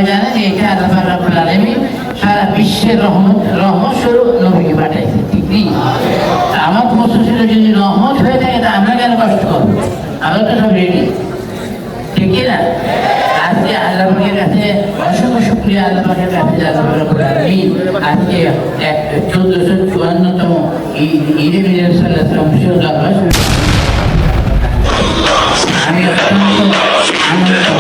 জানেন এটা আল্লাহ রাব্বুল আলামিন সারা বিশ্বের রহমত স্বরূপ নবীকে পাঠাইছে, ঠিক নেই? আমার প্রশ্ন ছিল যদি রহমত হয়ে থাকে তা আমরা কেন কষ্ট করবো? আমরা তো সব রেডি, ঠিক না? আজকে আল্লাহ পাকের কাছে অসংখ্য শুকরিয়া, আল্লাহ পাকের কাছে আল্লাহ রাব্বুল আলামিন আজকে 1454তম ঈদে মিলাদ সাল্লাল্লাহু আলাইহি ওয়াসাল্লাম আমি অত্যন্ত আনন্দিত।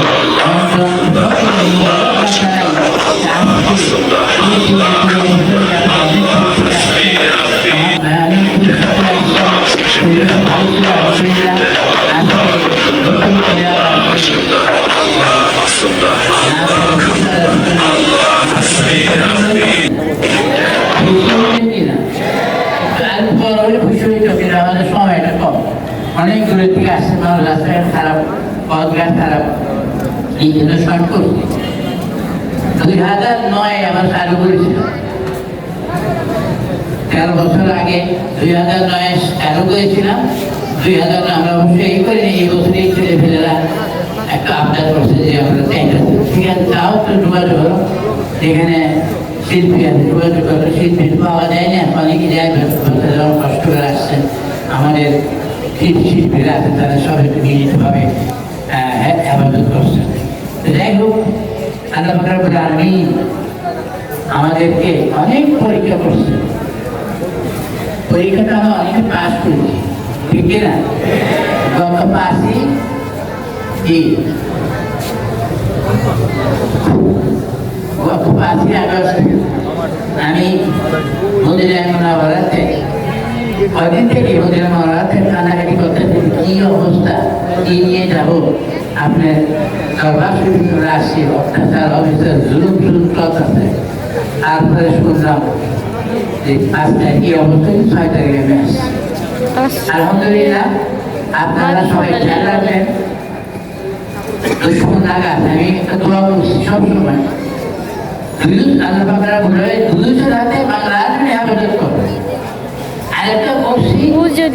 আমাদের সময়টা কম, অনেক দূরের থেকে আসছে মানুষ, রাস্তাঘাট খারাপ, পথঘাট খারাপ, এই জন্য শর্ট করছি। 2009 আমার চালু করেছিল, 13 বছর আগে 2009 চালু করেছিলাম। 2009 আমরা অবশ্যই এই করিনি, এই বছর এই ছেলে ফেলেরা একটা আবদার করছে যে আমরা চাইটা, ঠিক আছে তাও তো যোগাযোগ হলো, যেখানে শিল্পী আছে যোগাযোগ করলো, শিল্পী পাওয়া যায় না, অনেকে যায়, যখন কষ্ট করে আসছেন আমাদের শিল্পীরা আছে তারা সব একটু মিলিতভাবে আবাদত করছেন। যাই হোক, আল্লাহ রাব্বুল আলামিন আমাদেরকে অনেক পরীক্ষা করছে, পরীক্ষাটা আমরা অনেকে পাস করেছি, ঠিক না? গত 5ই আগস্ট আমি মদিনা মুনাওয়ারাতে কদিন থেকে মদিনা মুনাওয়ারাতে কানাকাটি করতেছি, কি অবস্থা, কি নিয়ে যাব, আপনার দরবার শরীফে আসছি, অত্যাচার অফিসার জুলুম চলতেছে। তারপরে শুনলাম যে 5 তারিখ এই অবস্থায় 6 তারিখে আমি আসছি। আলহামদুলিল্লাহ, আপনারা সবাই খেয়াল রাখবেন, দুশ্মন লাগাত আমি একটা দোয়া করছি সবসময়, আল্লাহ পাকরা বলে দুইশো রাতে বাংলা আলমে আবেদন করবে। আরেকটা বলছি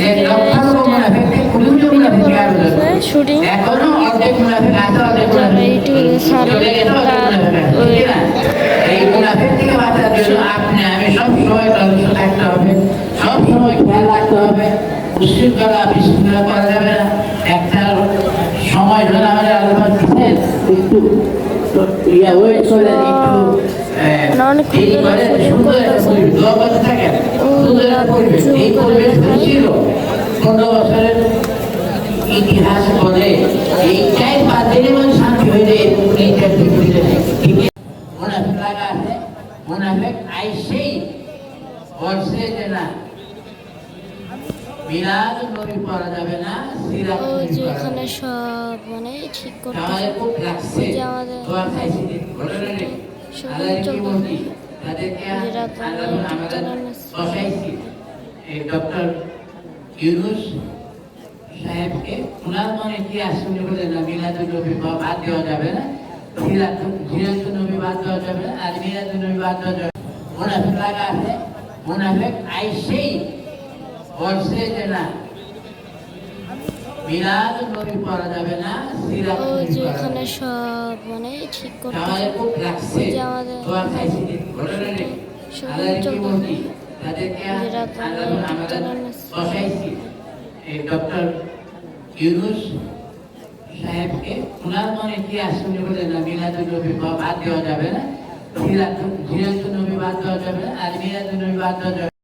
যে লক্ষ মুনাফিককে কুলুজ মুনাফিককে আবেদন করবে, এখনো অর্ধেক মুনাফিক আছে, অর্ধেক মুনাফিক চলে গেছে, অর্ধেক মুনাফিক আছে, ঠিক না? এই মুনাফিক থেকে বাঁচার জন্য আপনি আমি সব সময় তদন্ত থাকতে হবে, সব সময় খেয়াল রাখতে হবে, উশৃঙ্খলা বিশৃঙ্খলা করা যাবে না। একটা সময় ধরে আমাদের আলোচনা দিচ্ছেন একটু ওয়েট করে একটু এই করে সুন্দর একটা পরিবেশ, দোয়া করতে থাকেন, সুন্দর একটা পরিবেশ। এই পরিবেশ ছিল 15 বছরের ইতিহাস বলে এই 4-5 দিনের মধ্যে শান্তি হয়ে যায়। এইটার বিপরীতে মুনাফিক লাগা আছে, মুনাফিক আইসেই বলছে যে না মিলাদ নবী পড়া যাবে না, সিরাত নবী পড়া যাবে। সব মানে ঠিক করতে আমাদের খুব লাগছে, দোয়া চাইছি, ঘটনা নেই আল্লাহ কি বলছি তাদেরকে আমরা বসাইছি এই ডক্টর ইউনুস সাহেবকে। ওনার মনে কি আসলে বলে না মিলাদুন নবী বাদ দেওয়া যাবে না, সিরাতুন নবী বাদ দেওয়া যাবে না, আর মিলাদুন নবী বাদ দেওয়া যাবে। মুনাফিক লাগা আছে, মুনাফিক আইসেই বলছে যে না মিলাদ নবী পড়া যাবে না, সিরাত নবী পড়া যাবে। সব মানে ঠিক করতে আমাদের খুব লাগছে, দোয়া চাইছি, ঘটনা নেই আল্লাহ কি বলছি তাদেরকে আমরা বসাইছি এই ডক্টর ইউনুস সাহেবকে। ওনার মনে কি আসলে বলে না মিলাদুন নবী বাদ দেওয়া যাবে না, সিরাতুন নবী বাদ দেওয়া যাবে না, আর মিলাদুন নবী বাদ দেওয়া যাবে।